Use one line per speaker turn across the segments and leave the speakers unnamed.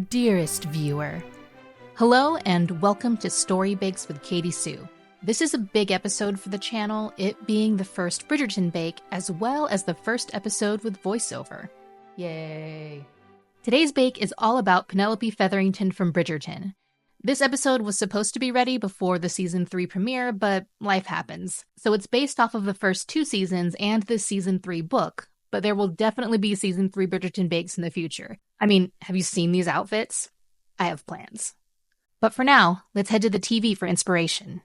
Dearest viewer, hello and welcome to Story Bakes with Katie Sue. This is a big episode for the channel, it being the first Bridgerton bake as well as the first episode with voiceover. Yay! Today's bake is all about Penelope Featherington from Bridgerton. This episode was supposed to be ready before the season 3 premiere, but life happens. So it's based off of the first 2 seasons and the season 3 book, but there will definitely be season 3 Bridgerton bakes in the future. I mean, have you seen these outfits? I have plans. But for now, let's head to the TV for inspiration.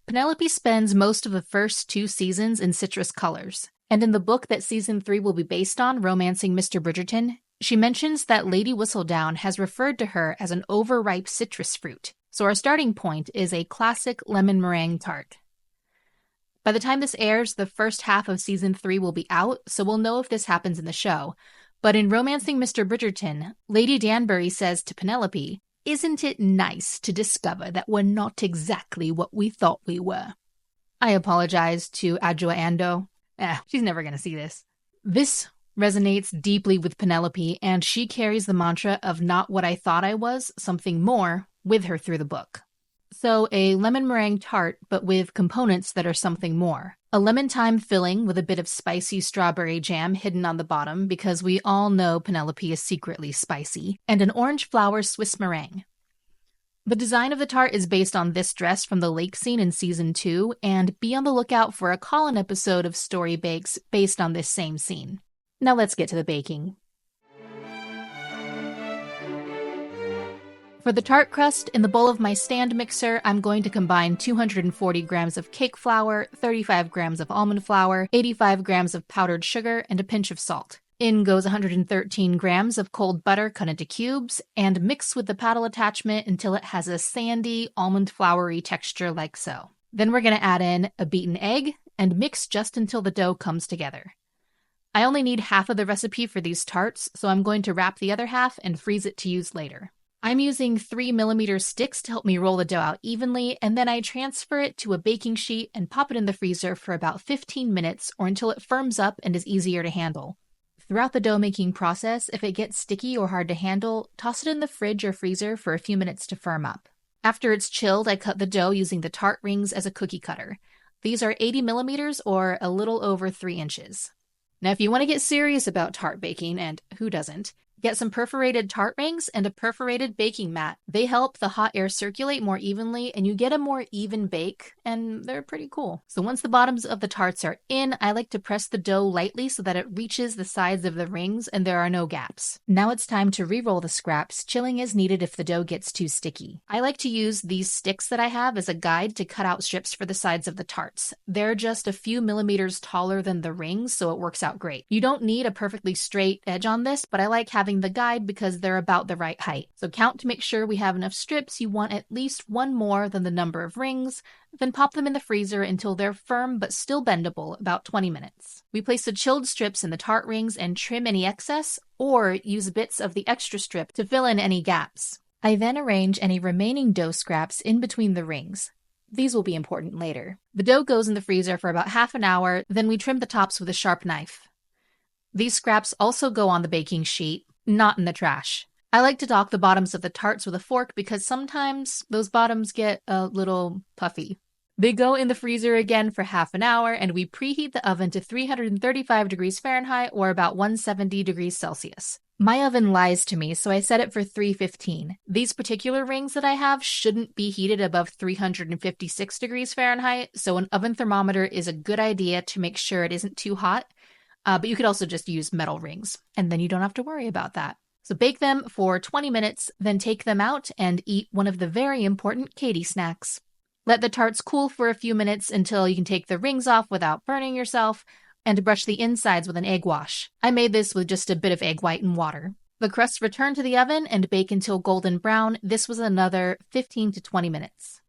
Penelope spends most of the first 2 seasons in citrus colors, and in the book that season 3 will be based on, Romancing Mr. Bridgerton, she mentions that Lady Whistledown has referred to her as an overripe citrus fruit, so our starting point is a classic lemon meringue tart. By the time this airs, the first half of season 3 will be out, so we'll know if this happens in the show. But in Romancing Mr. Bridgerton, Lady Danbury says to Penelope, "Isn't it nice to discover that we're not exactly what we thought we were?" I apologize to Adjoa Ando. She's never going to see this. This resonates deeply with Penelope, and she carries the mantra of not what I thought I was, something more, with her through the book. So a lemon meringue tart, but with components that are something more. A lemon-thyme filling with a bit of spicy strawberry jam hidden on the bottom because we all know Penelope is secretly spicy. And an orange flower Swiss meringue. The design of the tart is based on this dress from the lake scene in season 2, and be on the lookout for a call-in episode of Story Bakes based on this same scene. Now let's get to the baking. For the tart crust, in the bowl of my stand mixer, I'm going to combine 240 grams of cake flour, 35 grams of almond flour, 85 grams of powdered sugar, and a pinch of salt. In goes 113 grams of cold butter cut into cubes, and mix with the paddle attachment until it has a sandy, almond floury texture like so. Then we're going to add in a beaten egg, and mix just until the dough comes together. I only need half of the recipe for these tarts, so I'm going to wrap the other half and freeze it to use later. I'm using 3mm sticks to help me roll the dough out evenly, and then I transfer it to a baking sheet and pop it in the freezer for about 15 minutes or until it firms up and is easier to handle. Throughout the dough making process, if it gets sticky or hard to handle, toss it in the fridge or freezer for a few minutes to firm up. After it's chilled, I cut the dough using the tart rings as a cookie cutter. These are 80mm or a little over 3 inches. Now if you want to get serious about tart baking, and who doesn't, get some perforated tart rings and a perforated baking mat. They help the hot air circulate more evenly and you get a more even bake, and they're pretty cool. So once the bottoms of the tarts are in, I like to press the dough lightly so that it reaches the sides of the rings and there are no gaps. Now it's time to re-roll the scraps, chilling as needed if the dough gets too sticky. I like to use these sticks that I have as a guide to cut out strips for the sides of the tarts. They're just a few millimeters taller than the rings, so it works out great. You don't need a perfectly straight edge on this, but I like having the guide because they're about the right height. So count to make sure we have enough strips. You want at least one more than the number of rings, then pop them in the freezer until they're firm but still bendable, about 20 minutes. We place the chilled strips in the tart rings and trim any excess, or use bits of the extra strip to fill in any gaps. I then arrange any remaining dough scraps in between the rings. These will be important later. The dough goes in the freezer for about half an hour, then we trim the tops with a sharp knife. These scraps also go on the baking sheet, not in the trash. I like to dock the bottoms of the tarts with a fork because sometimes those bottoms get a little puffy. They go in the freezer again for half an hour, and we preheat the oven to 335 degrees Fahrenheit or about 170 degrees Celsius. My oven lies to me, so I set it for 315. These particular rings that I have shouldn't be heated above 356 degrees Fahrenheit, so an oven thermometer is a good idea to make sure it isn't too hot. But you could also just use metal rings, and then you don't have to worry about that. So bake them for 20 minutes, then take them out and eat one of the very important Katie snacks. Let the tarts cool for a few minutes until you can take the rings off without burning yourself, and brush the insides with an egg wash. I made this with just a bit of egg white and water. The crusts return to the oven and bake until golden brown. This was another 15 to 20 minutes.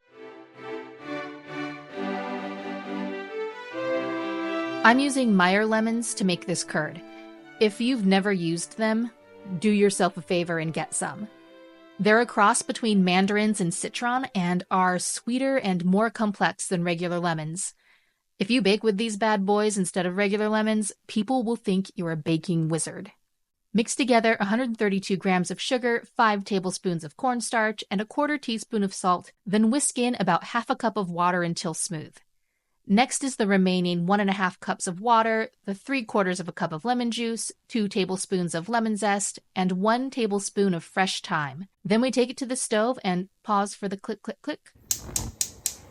I'm using Meyer lemons to make this curd. If you've never used them, do yourself a favor and get some. They're a cross between mandarins and citron and are sweeter and more complex than regular lemons. If you bake with these bad boys instead of regular lemons, people will think you're a baking wizard. Mix together 132 grams of sugar, 5 tablespoons of cornstarch, and a quarter teaspoon of salt, then whisk in about half a cup of water until smooth. Next is the remaining 1.5 cups of water, the 3/4 of a cup of lemon juice, 2 tablespoons of lemon zest, and 1 tablespoon of fresh thyme. Then we take it to the stove and pause for the click, click, click.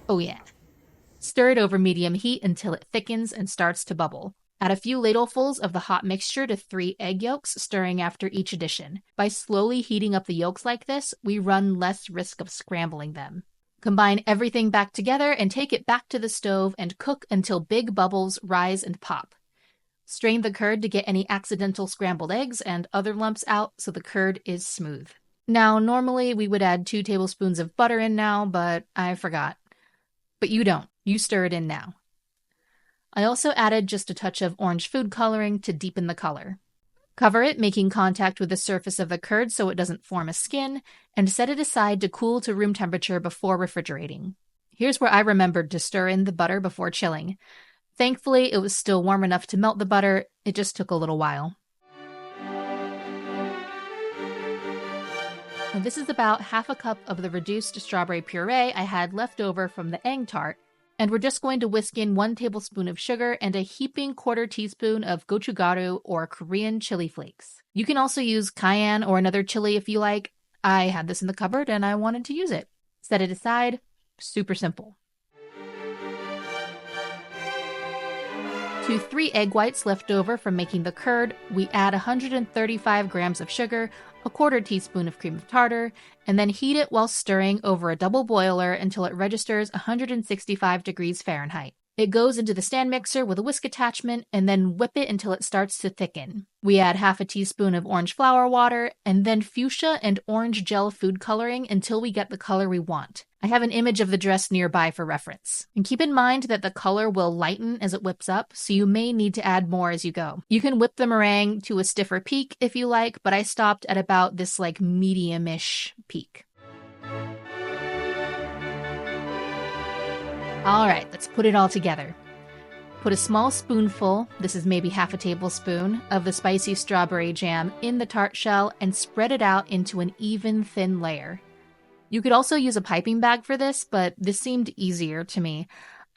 Oh yeah. Stir it over medium heat until it thickens and starts to bubble. Add a few ladlefuls of the hot mixture to 3 egg yolks, stirring after each addition. By slowly heating up the yolks like this, we run less risk of scrambling them. Combine everything back together and take it back to the stove and cook until big bubbles rise and pop. Strain the curd to get any accidental scrambled eggs and other lumps out so the curd is smooth. Now, normally we would add 2 tablespoons of butter in now, but I forgot. But you don't. You stir it in now. I also added just a touch of orange food coloring to deepen the color. Cover it, making contact with the surface of the curd so it doesn't form a skin, and set it aside to cool to room temperature before refrigerating. Here's where I remembered to stir in the butter before chilling. Thankfully, it was still warm enough to melt the butter, it just took a little while. Now, this is about half a cup of the reduced strawberry puree I had left over from the egg tart, and we're just going to whisk in 1 tablespoon of sugar and a heaping quarter teaspoon of gochugaru or Korean chili flakes. You can also use cayenne or another chili if you like. I had this in the cupboard and I wanted to use it. Set it aside. Super simple. To 3 egg whites left over from making the curd, we add 135 grams of sugar, a quarter teaspoon of cream of tartar, and then heat it while stirring over a double boiler until it registers 165 degrees Fahrenheit. It goes into the stand mixer with a whisk attachment and then whip it until it starts to thicken. We add half a teaspoon of orange flower water and then fuchsia and orange gel food coloring until we get the color we want. I have an image of the dress nearby for reference. And keep in mind that the color will lighten as it whips up, so you may need to add more as you go. You can whip the meringue to a stiffer peak if you like, but I stopped at about this medium-ish peak. All right, let's put it all together. Put a small spoonful, this is maybe half a tablespoon, of the spicy strawberry jam in the tart shell and spread it out into an even thin layer. You could also use a piping bag for this, but this seemed easier to me.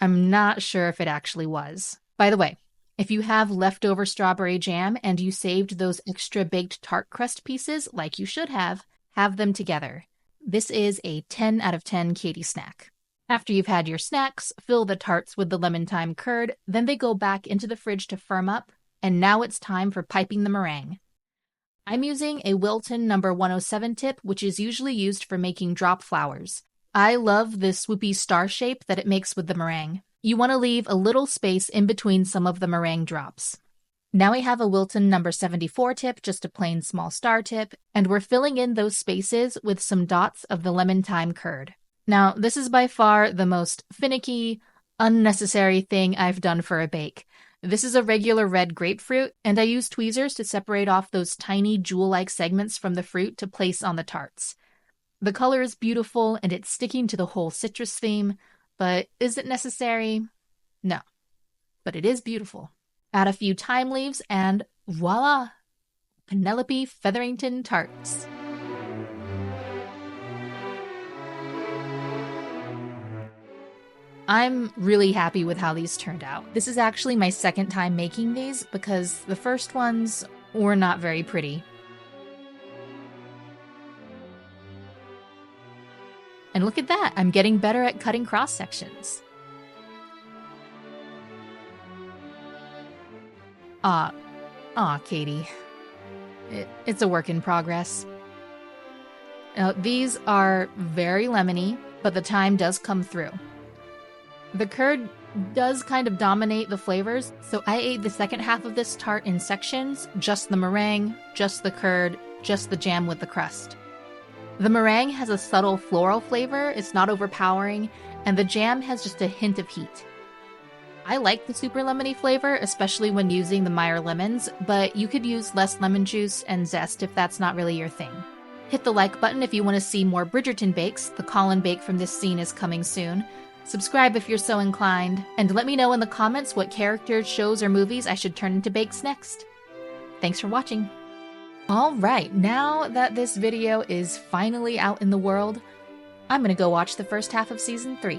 I'm not sure if it actually was. By the way, if you have leftover strawberry jam and you saved those extra baked tart crust pieces, like you should have them together. This is a 10 out of 10 Katie snack. After you've had your snacks, fill the tarts with the lemon-thyme curd, then they go back into the fridge to firm up, and now it's time for piping the meringue. I'm using a Wilton No. 107 tip, which is usually used for making drop flowers. I love the swoopy star shape that it makes with the meringue. You want to leave a little space in between some of the meringue drops. Now I have a Wilton No. 74 tip, just a plain small star tip, and we're filling in those spaces with some dots of the lemon-thyme curd. Now, this is by far the most finicky, unnecessary thing I've done for a bake. This is a regular red grapefruit, and I use tweezers to separate off those tiny jewel-like segments from the fruit to place on the tarts. The color is beautiful, and it's sticking to the whole citrus theme, but is it necessary? No. But it is beautiful. Add a few thyme leaves, and voila! Penelope Featherington tarts. I'm really happy with how these turned out. This is actually my second time making these because the first ones were not very pretty. And look at that, I'm getting better at cutting cross sections. Katie. It's a work in progress. Now, these are very lemony, but the thyme does come through. The curd does kind of dominate the flavors, so I ate the second half of this tart in sections, just the meringue, just the curd, just the jam with the crust. The meringue has a subtle floral flavor, it's not overpowering, and the jam has just a hint of heat. I like the super lemony flavor, especially when using the Meyer lemons, but you could use less lemon juice and zest if that's not really your thing. Hit the like button if you want to see more Bridgerton bakes. The Colin bake from this scene is coming soon. Subscribe if you're so inclined, and let me know in the comments what characters, shows, or movies I should turn into bakes next. Thanks for watching. Alright, now that this video is finally out in the world, I'm gonna go watch the first half of season 3.